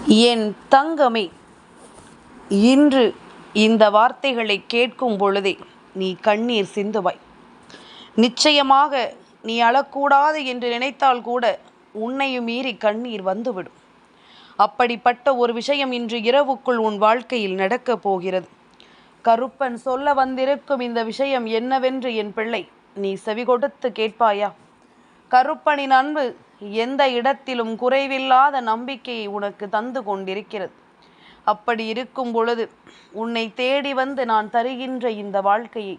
என் தங்கமே, இன்று இந்த வார்த்தைகளை கேட்கும் பொழுதே நீ கண்ணீர் சிந்துவாய். நிச்சயமாக நீ அழக்கூடாது என்று நினைத்தால் கூட உன்னையும் மீறி கண்ணீர் வந்துவிடும். அப்படிப்பட்ட ஒரு விஷயம் இன்று இரவுக்குள் உன் வாழ்க்கையில் நடக்கப் போகிறது. கருப்பன் சொல்ல வந்திருக்கும் இந்த விஷயம் என்னவென்று என் பிள்ளை நீ செவி கொடுத்து கேட்பாயா? கருப்பனின் அன்பு எந்த இடத்திலும் குறைவில்லாத நம்பிக்கையை உனக்கு தந்து கொண்டிருக்கிறது. அப்படி இருக்கும் பொழுது உன்னை தேடி வந்து நான் தருகின்ற இந்த வாழ்க்கையை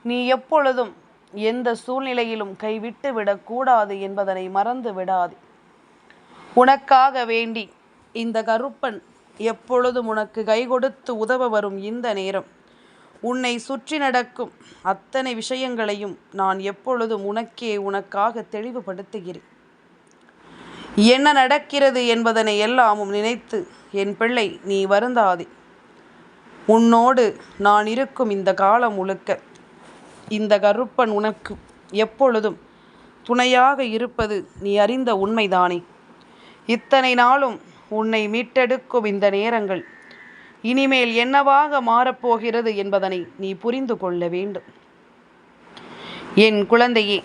நீ எப்பொழுதும் எந்த சூழ்நிலையிலும் கைவிட்டு விடக்கூடாது என்பதனை மறந்து விடாது. உனக்காக வேண்டி இந்த கருப்பன் எப்பொழுதும் உனக்கு கை கொடுத்து உதவ வரும் இந்த நேரம் உன்னை சுற்றி நடக்கும் அத்தனை விஷயங்களையும் நான் எப்பொழுதும் உனக்காக தெளிவுபடுத்துகிறேன். என்ன நடக்கிறது என்பதனை எல்லாமும் நினைத்து என் பிள்ளை நீ வருந்தாதே. உன்னோடு நான் இருக்கும் இந்த காலம் முழுக்க இந்த கருப்பன் உனக்கு எப்பொழுதும் துணையாக இருப்பது நீ அறிந்த உண்மைதானே. இத்தனை நாளும் உன்னை மீட்டெடுக்கும் இந்த நேரங்கள் இனிமேல் என்னவாக மாறப்போகிறது என்பதனை நீ புரிந்து கொள்ள வேண்டும். என் குழந்தையே,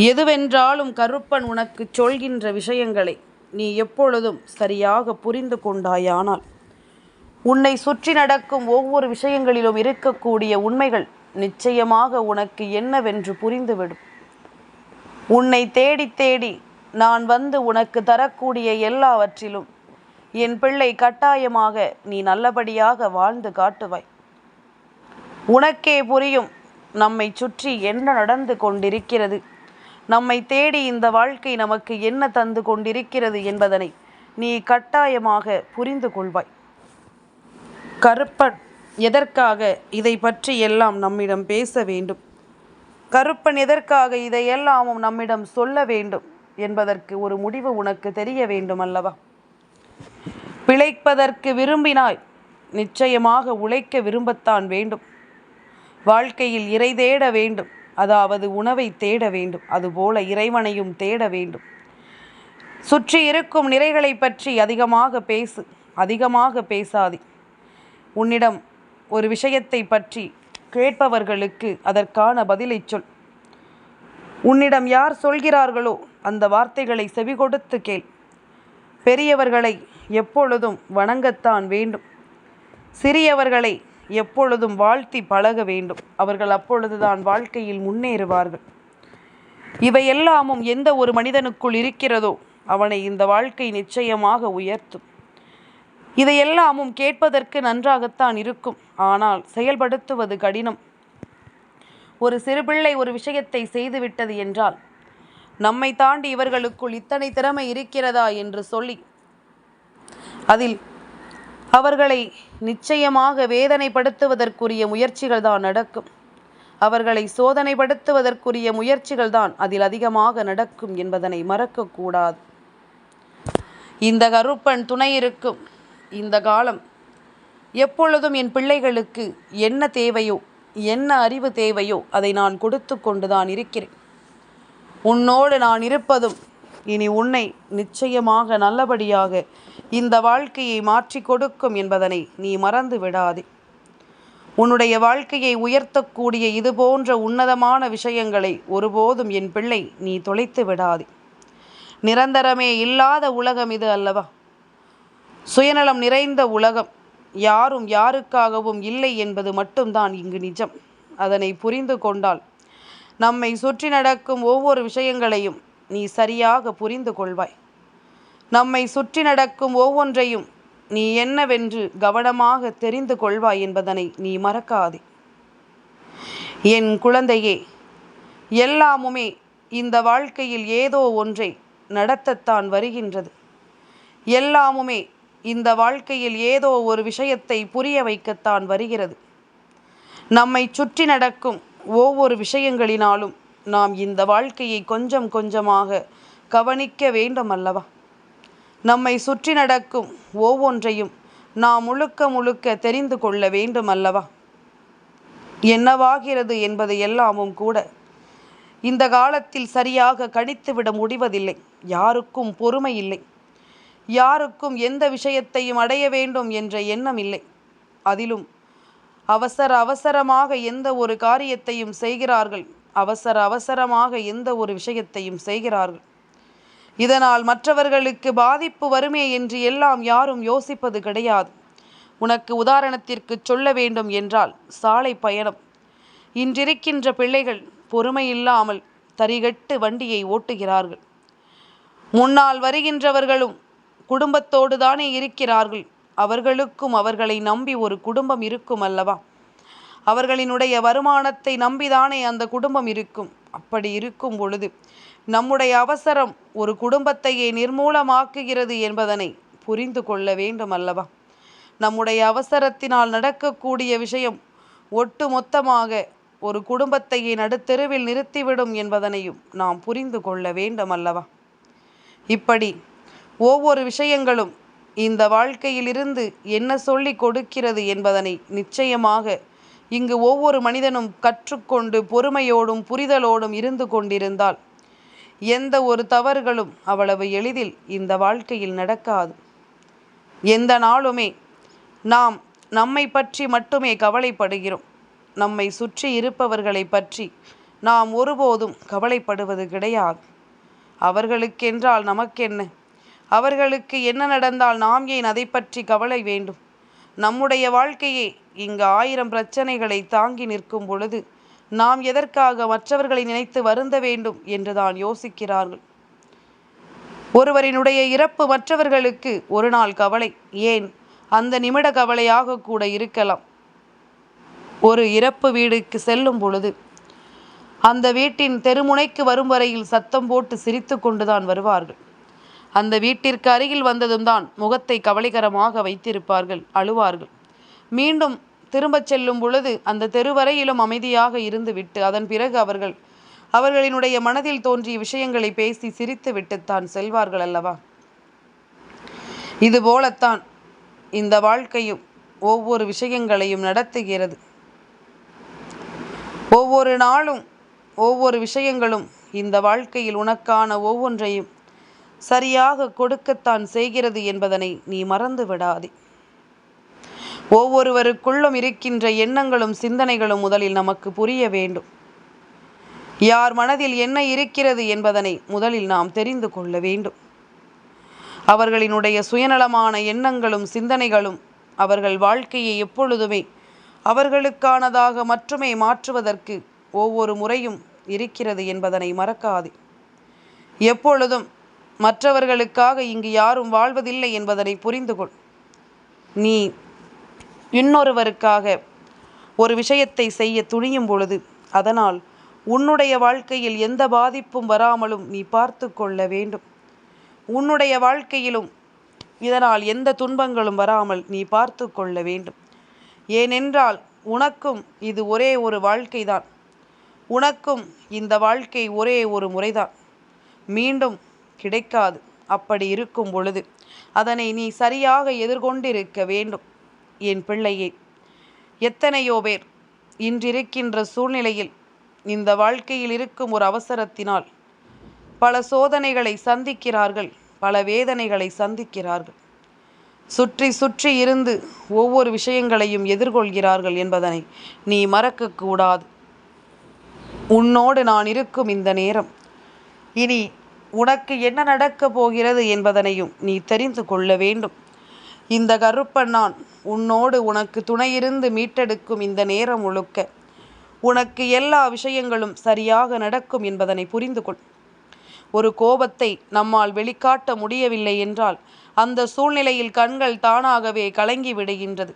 எதுவென்றாலும் கருப்பன் உனக்கு சொல்கின்ற விஷயங்களை நீ எப்பொழுதும் சரியாக புரிந்து கொண்டாயானால் உன்னை சுற்றி நடக்கும் ஒவ்வொரு விஷயங்களிலும் இருக்கக்கூடிய உண்மைகள் நிச்சயமாக உனக்கு என்னவென்று புரிந்துவிடும். உன்னை தேடி தேடி நான் வந்து உனக்கு தரக்கூடிய எல்லாவற்றிலும் என் பிள்ளை கட்டாயமாக நீ நல்லபடியாக வாழ்ந்து காட்டுவாய். உனக்கே புரியும் நம்மை சுற்றி என்ன நடந்து கொண்டிருக்கிறது, நம்மை தேடி இந்த வாழ்க்கை நமக்கு என்ன தந்து கொண்டிருக்கிறது என்பதனை நீ கட்டாயமாக புரிந்து கொள்வாய். கருப்பன் எதற்காக இதை பற்றி எல்லாம் நம்மிடம் பேச வேண்டும், கருப்பன் எதற்காக இதையெல்லாமும் நம்மிடம் சொல்ல வேண்டும் என்பதற்கு ஒரு முடிவு உனக்கு தெரிய வேண்டும் அல்லவா? பிழைப்பதற்கு விரும்பினாய், நிச்சயமாக உழைக்க விரும்பத்தான் வேண்டும். வாழ்க்கையில் இறை தேட வேண்டும், அதாவது உணவை தேட வேண்டும். அதுபோல இறைவனையும் தேட வேண்டும். சுற்றி இருக்கும் நிறைகளை பற்றி அதிகமாக பேசு, அதிகமாக பேசாதே. உன்னிடம் ஒரு விஷயத்தை பற்றி கேட்பவர்களுக்கு அதற்கான பதிலை சொல். உன்னிடம் யார் சொல்கிறார்களோ அந்த வார்த்தைகளை செவி கொடுத்து கேள். பெரியவர்களை எப்பொழுதும் வணங்கத்தான் வேண்டும். சிறியவர்களை எப்பொழுதும் வாழ்த்தி பழக வேண்டும். அவர்கள் அப்பொழுதுதான் வாழ்க்கையில் முன்னேறுவார்கள். இவையெல்லாமும் எந்த ஒரு மனிதனுக்குள் இருக்கிறதோ அவனை இந்த வாழ்க்கை நிச்சயமாக உயர்த்தும். இதையெல்லாமும் கேட்பதற்கு நன்றாகத்தான் இருக்கும், ஆனால் செயல்படுத்துவது கடினம். ஒரு சிறுபிள்ளை ஒரு விஷயத்தை செய்துவிட்டது என்றால் நம்மை தாண்டி இவர்களுக்குள் இத்தனை திறமை இருக்கிறதா என்று சொல்லி அதில் அவர்களை நிச்சயமாக வேதனைப்படுத்துவதற்குரிய முயற்சிகள் தான் நடக்கும். அவர்களை சோதனைப்படுத்துவதற்குரிய முயற்சிகள் தான் அதில் அதிகமாக நடக்கும் என்பதனை மறக்கக்கூடாது. இந்த கருப்பன் துணை இருக்கும் இந்த காலம் எப்பொழுதும் என் பிள்ளைகளுக்கு என்ன தேவையோ, என்ன அறிவு தேவையோ அதை நான் கொடுத்து கொண்டுதான் இருக்கிறேன். உன்னோடு நான் இருப்பதும் இனி உன்னை நிச்சயமாக நல்லபடியாக இந்த வாழ்க்கையை மாற்றி கொடுக்கும் என்பதனை நீ மறந்து விடாதே. உன்னுடைய வாழ்க்கையை உயர்த்தக்கூடிய இது போன்ற உன்னதமான விஷயங்களை ஒருபோதும் என் பிள்ளை நீ தொலைத்து விடாதே. நிரந்தரமே இல்லாத உலகம் இது அல்லவா? சுயநலம் நிறைந்த உலகம். யாரும் யாருக்காகவும் இல்லை என்பது மட்டும்தான் இங்கு நிஜம். அதனை புரிந்து கொண்டால் நம்மை சுற்றி நடக்கும் ஒவ்வொரு விஷயங்களையும் நீ சரியாக புரிந்து கொள்வாய். நம்மை சுற்றி நடக்கும் ஒவ்வொன்றையும் நீ என்னவென்று கவனமாக தெரிந்து கொள்வாய் என்பதனை நீ மறக்காதே. என் குழந்தையே, எல்லாமுமே இந்த வாழ்க்கையில் ஏதோ ஒன்றை நடத்தத்தான் வருகின்றது. எல்லாமுமே இந்த வாழ்க்கையில் ஏதோ ஒரு விஷயத்தை புரிய வைக்கத்தான் வருகிறது. நம்மை சுற்றி நடக்கும் ஒவ்வொரு விஷயங்களினாலும் நாம் இந்த வாழ்க்கையை கொஞ்சம் கொஞ்சமாக கவனிக்க வேண்டும் அல்லவா? நம்மை சுற்றி நடக்கும் ஒவ்வொன்றையும் நாம் முழுக்க முழுக்க தெரிந்து கொள்ள வேண்டும் அல்லவா? என்னவாகிறது என்பது எல்லாமும் கூட இந்த காலத்தில் சரியாக கணித்துவிட முடிவதில்லை. யாருக்கும் பொறுமை இல்லை. யாருக்கும் எந்த விஷயத்தையும் அடைய வேண்டும் என்ற எண்ணம் இல்லை. அதிலும் அவசரமாக எந்த ஒரு காரியத்தையும் செய்கிறார்கள். அவசரமாக எந்த ஒரு விஷயத்தையும் செய்கிறார்கள். இதனால் மற்றவர்களுக்கு பாதிப்பு வருமே என்று எல்லாம் யாரும் யோசிப்பது கிடையாது. உனக்கு உதாரணத்திற்கு சொல்ல வேண்டும் என்றால், சாலை பயணம். இன்றிருக்கின்ற பிள்ளைகள் பொறுமையில்லாமல் தரிகட்டு வண்டியை ஓட்டுகிறார்கள். முன்னால் வருகின்றவர்களும் குடும்பத்தோடு தானே இருக்கிறார்கள். அவர்களுக்கும் அவர்களை நம்பி ஒரு குடும்பம் இருக்கும் அல்லவா? அவர்களினுடைய வருமானத்தை நம்பிதானே அந்த குடும்பம் இருக்கும். அப்படி இருக்கும் பொழுது நம்முடைய அவசரம் ஒரு குடும்பத்தையே நிர்மூலமாக்குகிறது என்பதனை புரிந்து கொள்ள வேண்டும் அல்லவா? நம்முடைய அவசரத்தினால் நடக்கக்கூடிய விஷயம் ஒட்டு மொத்தமாக ஒரு குடும்பத்தையே நடுத்தெருவில் நிறுத்திவிடும் என்பதனையும் நாம் புரிந்து கொள்ள வேண்டும் அல்லவா? இப்படி ஒவ்வொரு விஷயங்களும் இந்த வாழ்க்கையிலிருந்து என்ன சொல்லி கொடுக்கிறது என்பதனை நிச்சயமாக இங்கு ஒவ்வொரு மனிதனும் கற்றுக்கொண்டு பொறுமையோடும் புரிதலோடும் இருந்து கொண்டிருந்தால் எந்த ஒரு தவறுகளும் அவ்வளவு எளிதில் இந்த வாழ்க்கையில் நடக்காது. எந்த நாளுமே நாம் நம்மை பற்றி மட்டுமே கவலைப்படுகிறோம். நம்மை சுற்றி இருப்பவர்களை பற்றி நாம் ஒருபோதும் கவலைப்படுவது கிடையாது. அவர்களுக்கென்றால் நமக்கென்ன? அவர்களுக்கு என்ன நடந்தால் நாம் ஏன் அதை பற்றி கவலை வேண்டும்? நம்முடைய வாழ்க்கையே இங்கு 1000 பிரச்சனைகளை தாங்கி நிற்கும் பொழுது நாம் எதற்காக மற்றவர்களை நினைத்து வருந்த வேண்டும் என்றுதான் யோசிக்கிறார்கள். ஒருவரினுடைய இறப்பு மற்றவர்களுக்கு ஒரு நாள் கவலை, ஏன் அந்த நிமிட கவலையாக கூட இருக்கலாம். ஒரு இறப்பு வீடுக்கு செல்லும் பொழுது அந்த வீட்டின் தெருமுனைக்கு வரும் வரையில் சத்தம் போட்டு சிரித்து கொண்டுதான் வருவார்கள். அந்த வீட்டிற்கு அருகில் வந்ததும் தான் முகத்தை கவலைகரமாக வைத்திருப்பார்கள், அழுவார்கள். மீண்டும் திரும்பச் செல்லும் பொழுது அந்த தெருவரையிலும் அமைதியாக இருந்துவிட்டு அதன் பிறகு அவர்களினுடைய மனதில் தோன்றிய விஷயங்களை பேசி சிரித்து விட்டுத்தான் செல்வார்கள் அல்லவா? இதுபோலத்தான் இந்த வாழ்க்கையும் ஒவ்வொரு விஷயங்களையும் நடத்துகிறது. ஒவ்வொரு நாளும் ஒவ்வொரு விஷயங்களும் இந்த வாழ்க்கையில் உனக்கான ஒவ்வொன்றையும் சரியாக கொடுக்கத்தான் செய்கிறது என்பதனை நீ மறந்து விடாதே. ஒவ்வொருவருக்குள்ளும் இருக்கின்ற எண்ணங்களும் சிந்தனைகளும் முதலில் நமக்கு புரிய வேண்டும். யார் மனதில் என்ன இருக்கிறது என்பதனை முதலில் நாம் தெரிந்து கொள்ள வேண்டும். அவர்களினுடைய சுயநலமான எண்ணங்களும் சிந்தனைகளும் அவர்கள் வாழ்க்கையை எப்பொழுதுமே அவர்களுக்கானதாக மட்டுமே மாற்றுவதற்கு ஒவ்வொரு முறையும் இருக்கிறது என்பதனை மறக்காதே. எப்பொழுதும் மற்றவர்களுக்காக இங்கு யாரும் வாழ்வதில்லை என்பதனை புரிந்து கொள். நீ இன்னொருவருக்காக ஒரு விஷயத்தை செய்ய துணியும் பொழுது அதனால் உன்னுடைய வாழ்க்கையில் எந்த பாதிப்பும் வராமலும் நீ பார்த்து கொள்ள வேண்டும். உன்னுடைய வாழ்க்கையிலும் இதனால் எந்த துன்பங்களும் வராமல் நீ பார்த்து கொள்ள வேண்டும். ஏனென்றால் உனக்கும் இது ஒரே ஒரு வாழ்க்கைதான். உனக்கும் இந்த வாழ்க்கை ஒரே ஒரு முறைதான், மீண்டும் கிடைக்காது. அப்படி இருக்கும் பொழுது அதனை நீ சரியாக எதிர்கொண்டிருக்க வேண்டும். என் பிள்ளையே, எத்தனையோ பேர் இன்றிருக்கின்ற சூழ்நிலையில் இந்த வாழ்க்கையில் இருக்கும் ஒரு அவசரத்தினால் பல சோதனைகளை சந்திக்கிறார்கள், பல வேதனைகளை சந்திக்கிறார்கள். சுற்றி சுற்றி இருந்து ஒவ்வொரு விஷயங்களையும் எதிர்கொள்கிறார்கள் என்பதனை நீ மறக்கக்கூடாது. உன்னோடு நான் இருக்கும் இந்த நேரம் இனி உனக்கு என்ன நடக்கப் போகிறது என்பதனையும் நீ தெரிந்து கொள்ள வேண்டும். இந்த கருப்பன் நான் உன்னோடு உனக்கு துணையிருந்து மீட்டெடுக்கும் இந்த நேரம் முழுக்க உனக்கு எல்லா விஷயங்களும் சரியாக நடக்கும் என்பதனை புரிந்து கொள். ஒரு கோபத்தை நம்மால் வெளிக்காட்ட முடியவில்லை என்றால் அந்த சூழ்நிலையில் கண்கள் தானாகவே கலங்கி விடுகின்றது.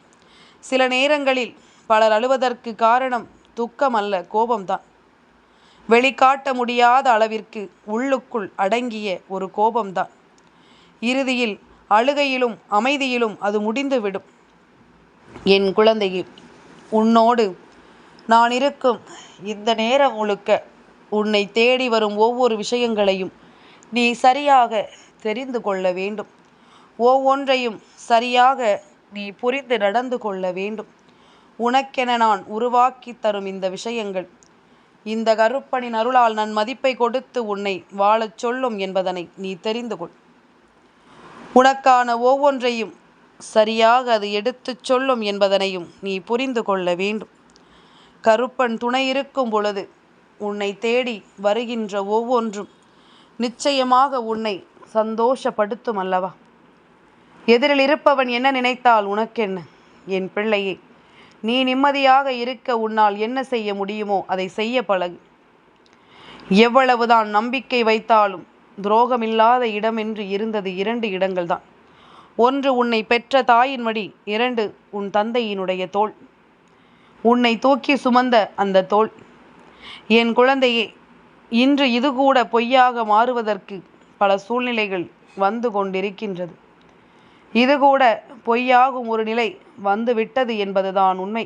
சில நேரங்களில் பலர் அழுவதற்கு காரணம் துக்கம் அல்ல, கோபம்தான். வெளிக்காட்ட முடியாத அளவிற்கு உள்ளுக்குள் அடங்கிய ஒரு கோபம்தான். இறுதியில் அழுகையிலும் அமைதியிலும் அது முடிந்துவிடும். என் குழந்தையே, உன்னோடு நான் இருக்கும் இந்த நேரம் முழுக்க உன்னை தேடி வரும் ஒவ்வொரு விஷயங்களையும் நீ சரியாக தெரிந்து கொள்ள வேண்டும். ஒவ்வொன்றையும் சரியாக நீ புரிந்து நடந்து கொள்ள வேண்டும். உனக்கென நான் உருவாக்கி தரும் இந்த விஷயங்கள் இந்த கருப்பனின் அருளால் நான் மதிப்பை கொடுத்து உன்னை வாழச் சொல்லும் என்பதனை நீ தெரிந்து கொள். உனக்கான ஒவ்வொன்றையும் சரியாக அது எடுத்துச் சொல்லும் என்பதனையும் நீ புரிந்து கொள்ள வேண்டும். கருப்பன் துணை இருக்கும் பொழுது உன்னை தேடி வருகின்ற ஒவ்வொன்றும் நிச்சயமாக உன்னை சந்தோஷப்படுத்தும் அல்லவா? எதிரில் இருப்பவன் என்ன நினைத்தால் உனக்கென்ன? என் பிள்ளையே, நீ நிம்மதியாக இருக்க உன்னால் என்ன செய்ய முடியுமோ அதை செய்ய பழகு. எவ்வளவுதான் நம்பிக்கை வைத்தாலும் துரோகமில்லாத இடம் என்று இருந்தது 2 இடங்கள்தான். ஒன்று உன்னை பெற்ற தாயின் மடி, 2 உன் தந்தையினுடைய தோள், உன்னை தூக்கி சுமந்த அந்த தோள். என் குழந்தையே, இன்று இது கூட பொய்யாக மாறுவதற்கு பல சூழ்நிலைகள் வந்து கொண்டிருக்கின்றது. இது கூட பொய்யாகும் ஒரு நிலை வந்து விட்டது என்பதுதான் உண்மை.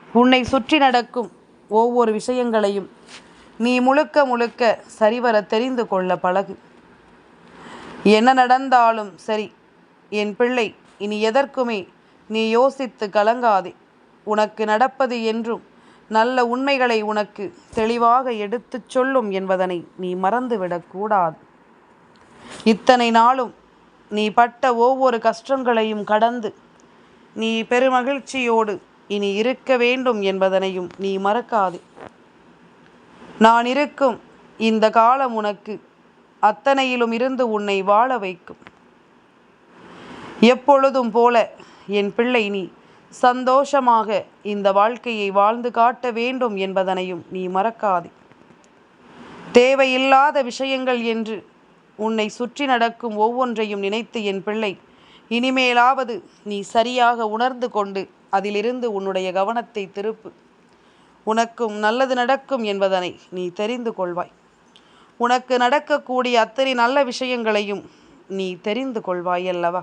உன்னை சுற்றி நடக்கும் ஒவ்வொரு விஷயங்களையும் நீ முழுக்க முழுக்க சரிவர தெரிந்து கொள்ள பழகு. என்ன நடந்தாலும் சரி என் பிள்ளை, இனி எதற்குமே நீ யோசித்து கலங்காதே. உனக்கு நடப்பது என்றும் நல்ல உண்மைகளை உனக்கு தெளிவாக எடுத்துச் சொல்லும் என்பதனை நீ மறந்துவிடக்கூடாது. இத்தனை நாளும் நீ பட்ட ஒவ்வொரு கஷ்டங்களையும் கடந்து நீ பெருமகிழ்ச்சியோடு இனி இருக்க வேண்டும் என்பதனையும் நீ மறக்காதே. நான் இருக்கும் இந்த காலம் உனக்கு அத்தனையிலும் இருந்து உன்னை வாழ வைக்கும். எப்பொழுதும் போல என் பிள்ளை, நீ சந்தோஷமாக இந்த வாழ்க்கையை வாழ்ந்து காட்ட வேண்டும் என்பதனையும் நீ மறக்காதே. தேவையில்லாத விஷயங்கள் என்று உன்னை சுற்றி நடக்கும் ஒவ்வொன்றையும் நினைத்து என் பிள்ளை, இனிமேலாவது நீ சரியாக உணர்ந்து கொண்டு அதிலிருந்து உன்னுடைய கவனத்தை திருப்பு. உனக்கும் நல்லது நடக்கும் என்பதனை நீ தெரிந்து கொள்வாய். உனக்கு நடக்கக்கூடிய அத்தனை நல்ல விஷயங்களையும் நீ தெரிந்து கொள்வாய் அல்லவா?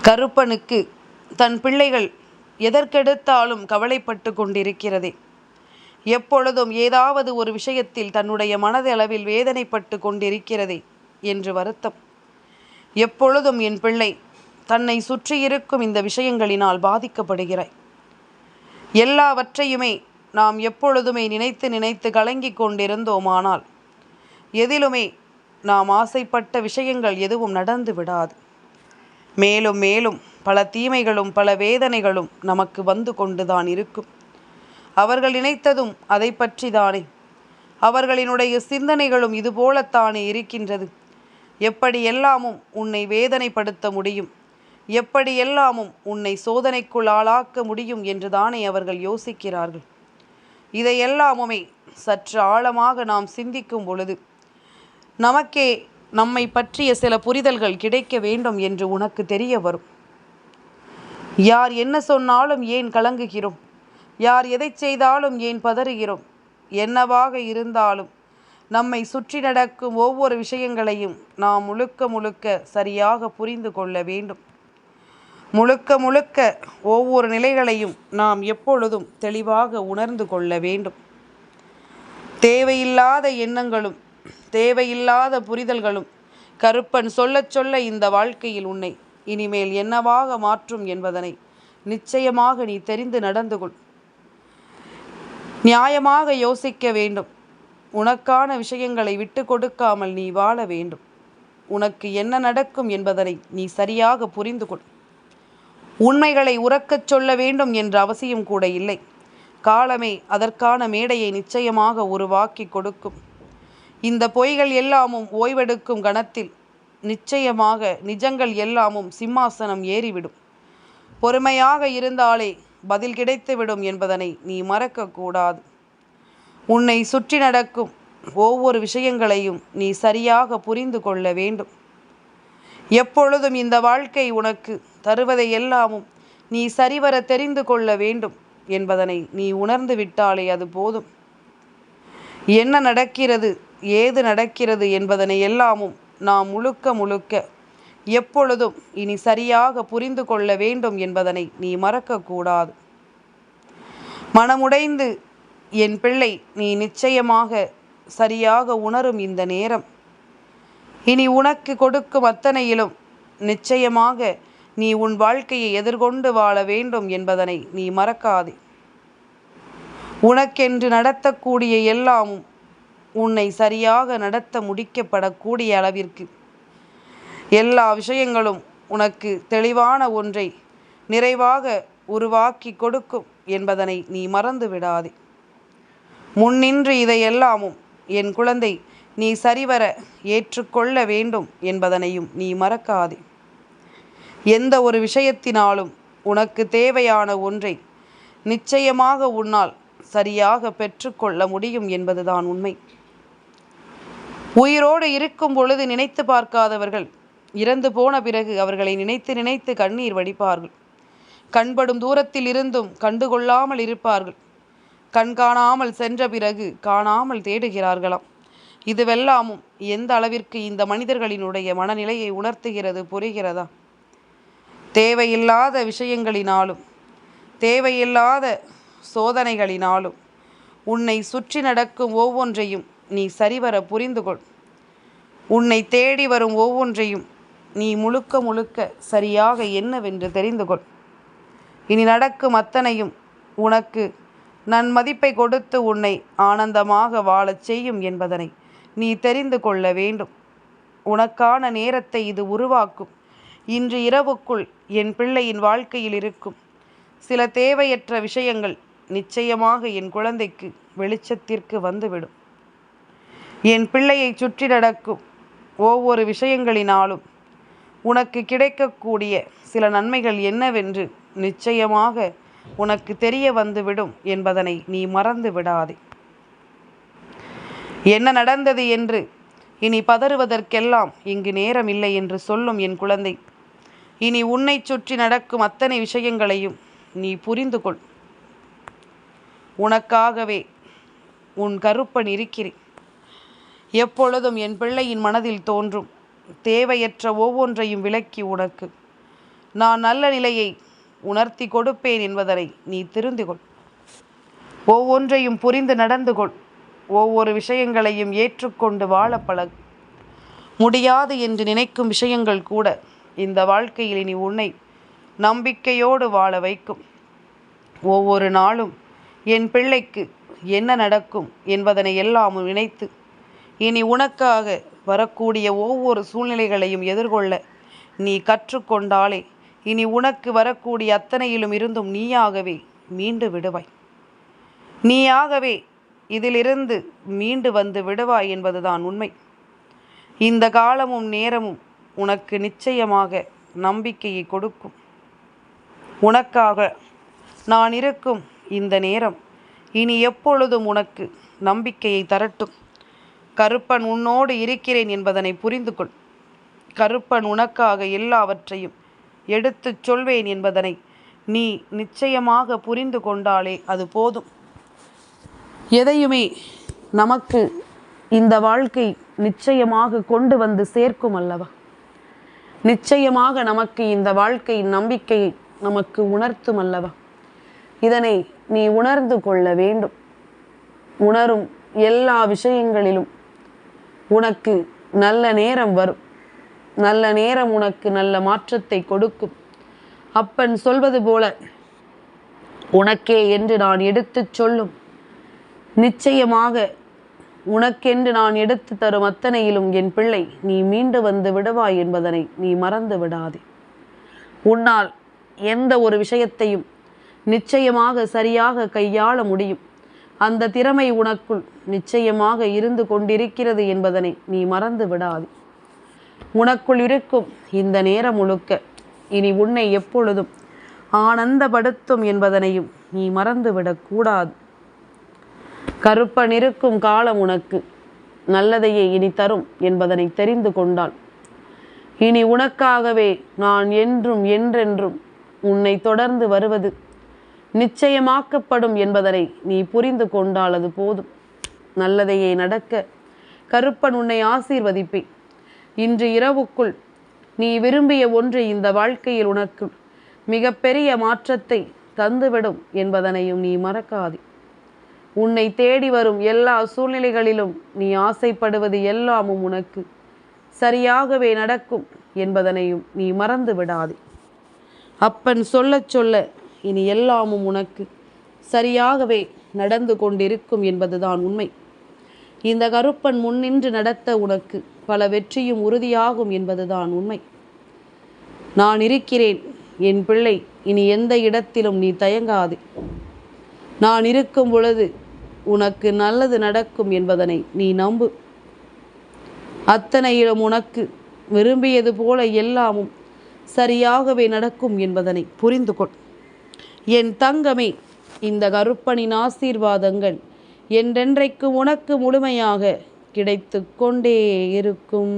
கருப்பனுக்கு தன் பிள்ளைகள் எதற்கெடுத்தாலும் கவலைப்பட்டு கொண்டிருக்கிறதே, எப்பொழுதும் ஏதாவது ஒரு விஷயத்தில் தன்னுடைய மனதளவில் வேதனைப்பட்டு கொண்டிருக்கிறதே என்று வருத்தம். எப்பொழுதும் என் பிள்ளை, தன்னை சுற்றியிருக்கும் இந்த விஷயங்களினால் பாதிக்கப்படுகிறாய். எல்லாவற்றையுமே நாம் எப்பொழுதுமே நினைத்து நினைத்து கலங்கி கொண்டிருந்தோமானால் எதிலுமே நாம் ஆசைப்பட்ட விஷயங்கள் எதுவும் நடந்து விடாது. மேலும் மேலும் பல தீமைகளும் பல வேதனைகளும் நமக்கு வந்து கொண்டுதான் இருக்கும். அவர்கள் நினைத்ததும் அதை பற்றி தானே. அவர்களினுடைய சிந்தனைகளும் இதுபோலத்தானே இருக்கின்றது. எப்படி எல்லாமும் உன்னை வேதனைப்படுத்த முடியும், எப்படி எல்லாமும் உன்னை சோதனைக்குள் ஆளாக்க முடியும் என்று தானே அவர்கள் யோசிக்கிறார்கள். இதையெல்லாமுமே சற்று ஆழமாக நாம் சிந்திக்கும் பொழுது நமக்கே நம்மை பற்றிய சில புரிதல்கள் கிடைக்க வேண்டும் என்று உனக்கு தெரிய வரும். யார் என்ன சொன்னாலும் ஏன் கலங்குகிறோம்? யார் எதை செய்தாலும் ஏன் பதறுகிறோம்? என்னவாக இருந்தாலும் நம்மை சுற்றி நடக்கும் ஒவ்வொரு விஷயங்களையும் நாம் முழுக்க முழுக்க சரியாக புரிந்து கொள்ள வேண்டும். முழுக்க முழுக்க ஒவ்வொரு நிலைகளையும் நாம் எப்பொழுதும் தெளிவாக உணர்ந்து கொள்ள வேண்டும். தேவையில்லாத எண்ணங்களும் தேவையில்லாத புரிதல்களும் கருப்பன் சொல்லச் சொல்ல இந்த வாழ்க்கையில் உன்னை இனிமேல் என்னவாக மாற்றும் என்பதனை நிச்சயமாக நீ தெரிந்து நடந்து கொள். நியாயமாக யோசிக்க வேண்டும். உனக்கான விஷயங்களை விட்டு கொடுக்காமல் நீ வாழ வேண்டும். உனக்கு என்ன நடக்கும் என்பதனை நீ சரியாக புரிந்து கொள். உண்மைகளை உரக்கச் சொல்ல வேண்டும் என்ற அவசியம் கூட இல்லை. காலமே அதற்கான மேடையை நிச்சயமாக உருவாக்கி கொடுக்கும். இந்த பொய்கள் எல்லாமும் ஓய்வெடுக்கும் கணத்தில் நிச்சயமாக நிஜங்கள் எல்லாமும் சிம்மாசனம் ஏறிவிடும். பொறுமையாக இருந்தாலே பதில் கிடைத்துவிடும் என்பதனை நீ மறக்கக்கூடாது. உன்னை சுற்றி நடக்கும் ஒவ்வொரு விஷயங்களையும் நீ சரியாக புரிந்து கொள்ள வேண்டும். எப்பொழுதும் இந்த வாழ்க்கை உனக்கு தருவதை எல்லாமும் நீ சரிவர தெரிந்து கொள்ள வேண்டும் என்பதனை நீ உணர்ந்து விட்டாலே அது போதும். என்ன நடக்கிறது, ஏது நடக்கிறது என்பதனை எல்லாமும் நாம் முழுக்க முழுக்க எப்பொழுதும் இனி சரியாக புரிந்து கொள்ள வேண்டும் என்பதனை நீ மறக்கக்கூடாது. மனமுடைந்து என் பிள்ளை, நீ நிச்சயமாக சரியாக உணரும் இந்த நேரம் இனி உனக்கு கொடுக்கும் அத்தனையிலும் நிச்சயமாக நீ உன் வாழ்க்கையை எதிர்கொண்டு வாழ வேண்டும் என்பதனை நீ மறக்காதே. உனக்கென்று நடத்தக்கூடிய எல்லாமும் உன்னை சரியாக நடத்த முடிக்கப்படக்கூடிய அளவிற்கு எல்லா விஷயங்களும் உனக்கு தெளிவான ஒன்றை நிறைவாக உருவாக்கி கொடுக்கும் என்பதனை நீ மறந்து விடாதே. முன்னின்று இதையெல்லாமும் என் குழந்தை நீ சரிவர ஏற்றுக்கொள்ள வேண்டும் என்பதனையும் நீ மறக்காதே. எந்த ஒரு விஷயத்தினாலும் உனக்கு தேவையான ஒன்றை நிச்சயமாக உன்னால் சரியாக பெற்றுக்கொள்ள முடியும் என்பதுதான் உண்மை. உயிரோடு இருக்கும் பொழுது நினைத்து பார்க்காதவர்கள் இறந்து போன பிறகு அவர்களை நினைத்து நினைத்து கண்ணீர் வடிப்பார்கள். கண்படும் தூரத்தில் இருந்தும் கண்டுகொள்ளாமல் இருப்பார்கள். கண் காணாமல் சென்ற பிறகு காணாமல் தேடுகிறார்களாம். இதுவெல்லாமும் எந்த அளவிற்கு இந்த மனிதர்களினுடைய மனநிலையை உணர்த்துகிறது புரிகிறதா? தேவையில்லாத விஷயங்களினாலும் தேவையில்லாத சோதனைகளினாலும் உன்னை சுற்றி நடக்கும் ஒவ்வொன்றையும் நீ சரிவர புரிந்து கொள். உன்னை தேடி வரும் ஒவ்வொன்றையும் நீ முழுக்க முழுக்க சரியாக என்னவென்று தெரிந்து கொள். இனி நடக்கும் அத்தனையும் உனக்கு நன்மதிப்பை கொடுத்து உன்னை ஆனந்தமாக வாழச் செய்யும் என்பதனை நீ தெரிந்து கொள்ள வேண்டும். உனக்கான நேரத்தை இது உருவாக்கும். இன்று இரவுக்குள் என் பிள்ளையின் வாழ்க்கையில் இருக்கும் சில தேவையற்ற விஷயங்கள் நிச்சயமாக என் குழந்தைக்கு வெளிச்சத்திற்கு வந்துவிடும். என் பிள்ளையை சுற்றி நடக்கும் ஒவ்வொரு விஷயங்களினாலும் உனக்கு கிடைக்கக்கூடிய சில நன்மைகள் என்னவென்று நிச்சயமாக உனக்கு தெரிய வந்துவிடும் என்பதனை நீ மறந்து விடாதே. என்ன நடந்தது என்று இனி பதறுவதற்கெல்லாம் இங்கு நேரம் இல்லை என்று சொல்லும் என் குழந்தை. இனி உன்னை சுற்றி நடக்கும் அத்தனை விஷயங்களையும் நீ புரிந்து கொள். உனக்காகவே உன் கருப்பன் இருக்கிறேன். எப்பொழுதும் என் பிள்ளையின் மனதில் தோன்றும் தேவையற்ற ஒவ்வொன்றையும் விலக்கி உனக்கு நான் நல்ல நிலையை உணர்த்தி கொடுப்பேன் என்பதனை நீ தெரிந்து கொள். ஒவ்வொன்றையும் புரிந்து நடந்து கொள். ஒவ்வொரு விஷயங்களையும் ஏற்றுக்கொண்டு வாழ பழகு. முடியாது என்று நினைக்கும் விஷயங்கள் கூட இந்த வாழ்க்கையில் இனி உன்னை நம்பிக்கையோடு வாழ வைக்கும். ஒவ்வொரு நாளும் என் பிள்ளைக்கு என்ன நடக்கும் என்பதனை எல்லாம் நினைத்து இனி உனக்காக வரக்கூடிய ஒவ்வொரு சூழ்நிலைகளையும் எதிர்கொள்ள நீ கற்றுக்கொண்டாலே இனி உனக்கு வரக்கூடிய அத்தனையிலும் இருந்தும் நீயாகவே மீண்டு விடுவாய். நீயாகவே இதிலிருந்து மீண்டு வந்து விடுவாய் என்பதுதான் உண்மை. இந்த காலமும் நேரமும் உனக்கு நிச்சயமாக நம்பிக்கையை கொடுக்கும். உனக்காக நான் இருக்கும் இந்த நேரம் இனி எப்பொழுதும் உனக்கு நம்பிக்கையை தரட்டும். கருப்பன் உன்னோடு இருக்கிறேன் என்பதனை புரிந்து கொள். கருப்பன் உனக்காக எல்லாவற்றையும் எடுத்துச் சொல்வேன் என்பதனை நீ நிச்சயமாக புரிந்து கொண்டாலே அது போதும். எதையுமே நமக்கு இந்த வாழ்க்கை நிச்சயமாக கொண்டு வந்து சேர்க்கும் அல்லவா? நிச்சயமாக நமக்கு இந்த வாழ்க்கையின் நம்பிக்கையை நமக்கு உணர்த்தும் அல்லவா? இதனை நீ உணர்ந்து கொள்ள வேண்டும். உணரும் எல்லா விஷயங்களிலும் உனக்கு நல்ல நேரம் வரும். நல்ல நேரம் உனக்கு நல்ல மாற்றத்தை கொடுக்கும். அப்பன் சொல்வது போல உனக்கே என்று நான் எடுத்துச் சொல்லும் நிச்சயமாக உனக்கென்று நான் எடுத்து தரும் அத்தனையிலும் என் பிள்ளை நீ மீண்டு வந்து விடுவாய் என்பதனை நீ மறந்து விடாதே. உன்னால் எந்த ஒரு விஷயத்தையும் நிச்சயமாக சரியாக கையாள முடியும். அந்த திறமை உனக்குள் நிச்சயமாக இருந்து கொண்டிருக்கிறது என்பதனை நீ மறந்து விடாதே. உனக்குள் இருக்கும் இந்த நேரம் முழுக்க இனி உன்னை எப்பொழுதும் ஆனந்தப்படுத்தும் என்பதனையும் நீ மறந்துவிடக்கூடாது. கருப்பன் இருக்கும் காலம் உனக்கு நல்லதையே இனி தரும் என்பதனை தெரிந்து கொண்டால் இனி உனக்காகவே நான் என்றும் என்றென்றும் உன்னை தொடர்ந்து வருவது நிச்சயமாக்கப்படும் என்பதனை நீ புரிந்து கொண்டால் அது போதும். நல்லதையே நடக்க கருப்பன் உன்னை ஆசீர்வதிப்பேன். இன்று இரவுக்குள் நீ விரும்பிய ஒன்று இந்த வாழ்க்கையில் உனக்கு மிகப்பெரிய மாற்றத்தை தந்துவிடும் என்பதனையும் நீ மறக்காதே. உன்னை தேடி வரும் எல்லா சூழ்நிலைகளிலும் நீ ஆசைப்படுவது எல்லாமும் உனக்கு சரியாகவே நடக்கும் என்பதனையும் நீ மறந்து விடாதே. அப்பன் சொல்ல சொல்ல இனி எல்லாமும் உனக்கு சரியாகவே நடந்து கொண்டிருக்கும் என்பதுதான் உண்மை. இந்த கருப்பன் முன்னின்று நடத்த உனக்கு பல வெற்றியும் உறுதியாகும் என்பதுதான் உண்மை. நான் இருக்கிறேன் என் பிள்ளை, இனி எந்த இடத்திலும் நீ தயங்காதே. நான் இருக்கும் பொழுது உனக்கு நல்லது நடக்கும் என்பதனை நீ நம்பு. அத்தனையிலும் உனக்கு விரும்பியது போல எல்லாமும் சரியாகவே நடக்கும் என்பதனை புரிந்து கொள். என் தங்கமே, இந்த கருப்பனின் ஆசீர்வாதங்கள் என்றென்றைக்கு உனக்கு முழுமையாக கிடைத்து கொண்டே இருக்கும்.